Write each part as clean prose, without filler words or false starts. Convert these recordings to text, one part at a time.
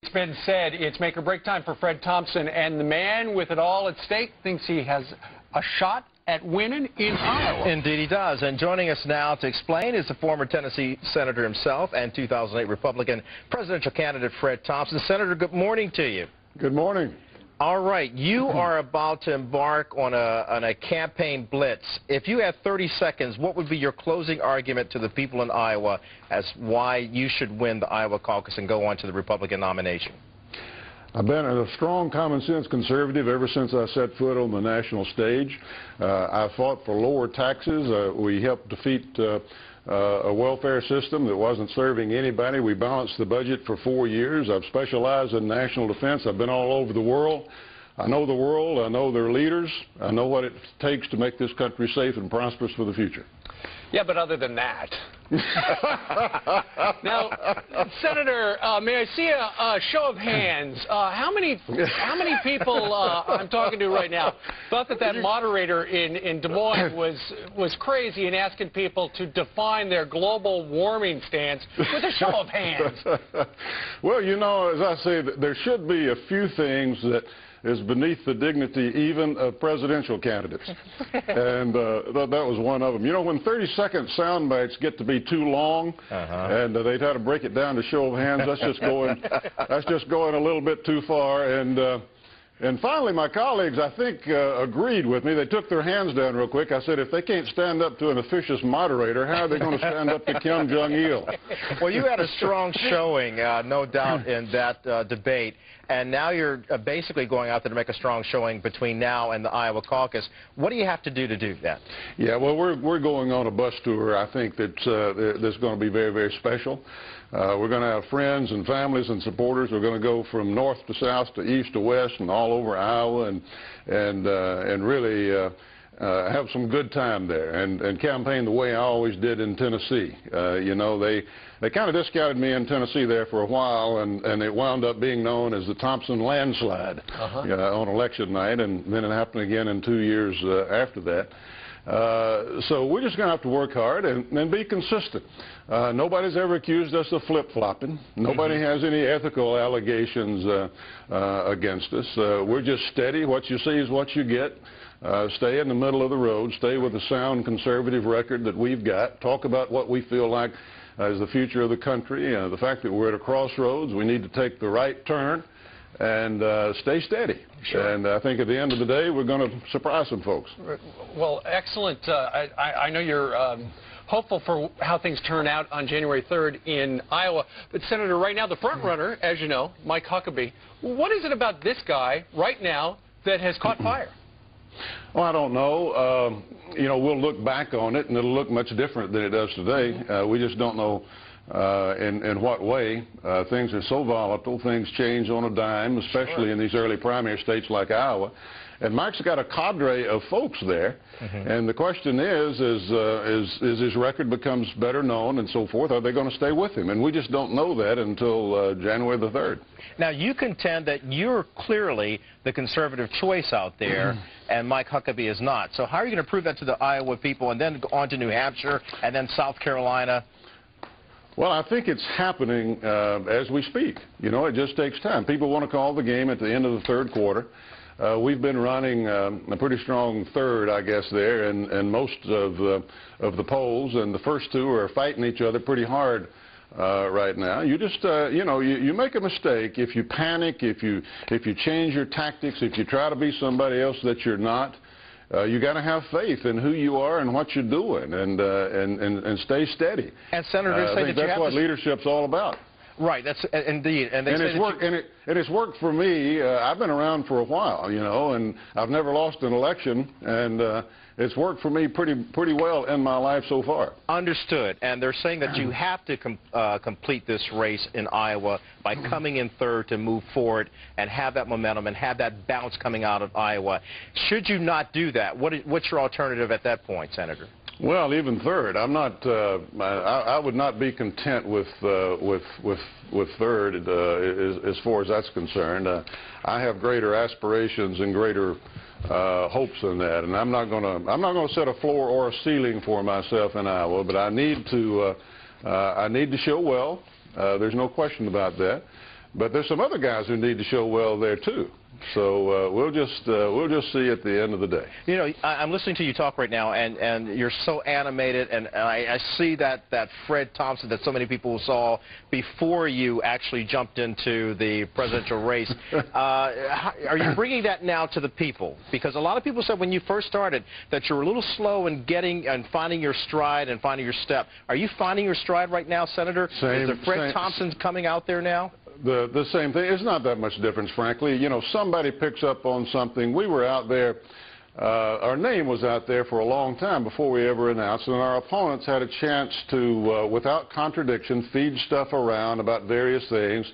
It's been said it's make or break time for Fred Thompson, and the man with it all at stake thinks he has a shot at winning in Iowa. Indeed he does. And joining us now to explain is the former Tennessee Senator himself and 2008 Republican presidential candidate Fred Thompson. Senator, good morning to you. Good morning. All right, you are about to embark on a campaign blitz. If you had 30 seconds, what would be your closing argument to the people in Iowa as why you should win the Iowa caucus and go on to the Republican nomination? I've been a strong common-sense conservative ever since I set foot on the national stage. I fought for lower taxes. We helped defeat a welfare system that wasn't serving anybody. We balanced the budget for 4 years. I've specialized in national defense. I've been all over the world. I know the world. I know their leaders. I know what it takes to make this country safe and prosperous for the future. Yeah, but other than that. Now, Senator, may I see a show of hands? How many people I'm talking to right now thought that moderator in Des Moines was crazy in asking people to define their global warming stance with a show of hands? Well, you know, as I say, there should be a few things that is beneath the dignity even of presidential candidates. And that was one of them. You know, when 30-second sound bites get to be too long, and they try to break it down to show of hands, that's just going a little bit too far. And finally, my colleagues, I think, agreed with me. They took their hands down real quick. I said, if they can't stand up to an officious moderator, how are they going to stand up to Kim Jong-il? Well, you had a strong showing, no doubt, in that debate. And now you're basically going out there to make a strong showing between now and the Iowa caucus. What do you have to do that? Yeah, well, we're going on a bus tour, I think, that's going to be very, very special. We're going to have friends and families and supporters. We're going to go from north to south to east to west and all over Iowa and really have some good time there and campaign the way I always did in Tennessee. You know, they kind of discounted me in Tennessee there for a while, and it wound up being known as the Thompson landslide on election night, and then it happened again in 2 years after that. So we're just going to have to work hard and be consistent. Nobody's ever accused us of flip-flopping. Nobody has any ethical allegations against us. We're just steady. What you see is what you get. Stay in the middle of the road. Stay with a sound conservative record that we've got. Talk about what we feel like is the future of the country. The fact that we're at a crossroads. We need to take the right turn and stay steady. Sure. And I think at the end of the day, we're going to surprise some folks. Well, excellent. I know you're hopeful for how things turn out on January 3rd in Iowa. But, Senator, right now, the front runner, as you know, Mike Huckabee, what is it about this guy right now that has caught fire? Well, I don't know. You know, we'll look back on it, and it'll look much different than it does today. We just don't know in what way. Things are so volatile. Things change on a dime, especially in these early primary states like Iowa. And Mike's got a cadre of folks there, and the question is his record becomes better known and so forth, are they going to stay with him? And we just don't know that until January the 3rd. Now, you contend that you're clearly the conservative choice out there, and Mike Huckabee is not. So how are you going to prove that to the Iowa people and then go on to New Hampshire and then South Carolina? Well, I think it's happening as we speak. You know, it just takes time. People want to call the game at the end of the third quarter. We've been running a pretty strong third, I guess, there, and most of the polls, and the first two are fighting each other pretty hard right now. You just, you know, you make a mistake if you panic, if you change your tactics, if you try to be somebody else that you're not. You got to have faith in who you are and what you're doing, and stay steady. And senators say that that's what leadership's all about. Right, that's indeed, and it's worked for me. I've been around for a while, you know, and I've never lost an election, and it's worked for me pretty well in my life so far. Understood. And they're saying that you have to complete this race in Iowa by coming in third to move forward and have that momentum and have that bounce coming out of Iowa. Should you not do that, what's your alternative at that point, Senator? Well, even third, I'm not. I would not be content with third as far as that's concerned. I have greater aspirations and greater hopes than that, and I'm not going to set a floor or a ceiling for myself in Iowa. But I need to show well. There's no question about that. But there's some other guys who need to show well there too. So we'll just see at the end of the day. You know, I'm listening to you talk right now, and you're so animated, and I see that Fred Thompson that so many people saw before you actually jumped into the presidential race. Are you bringing that now to the people? Because a lot of people said when you first started that you were a little slow in getting and finding your stride and finding your step. Are you finding your stride right now, Senator? Is the Fred Thompson coming out there now? The same thing. It's not that much difference, frankly. You know, somebody picks up on something. We were out there. Our name was out there for a long time before we ever announced, and our opponents had a chance to, without contradiction, feed stuff around about various things.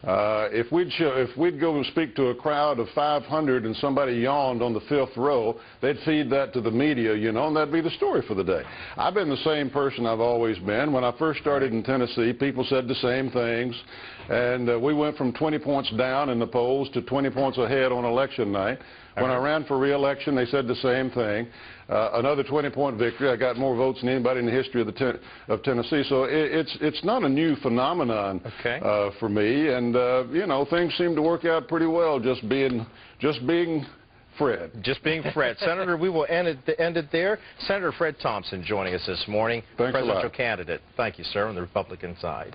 If we'd go and speak to a crowd of 500 and somebody yawned on the 5th row, they'd feed that to the media, you know, and that'd be the story for the day. I've been the same person I've always been. When I first started in Tennessee, people said the same things, and we went from 20 points down in the polls to 20 points ahead on election night. When I ran for re-election, they said the same thing. Another 20-point victory. I got more votes than anybody in the history of Tennessee. So it's not a new phenomenon for me. And you know, things seem to work out pretty well. Just being Fred. Just being Fred. Senator, we will end it there. Senator Fred Thompson joining us this morning, Thanks presidential a lot. candidate. Thank you, sir, on the Republican side.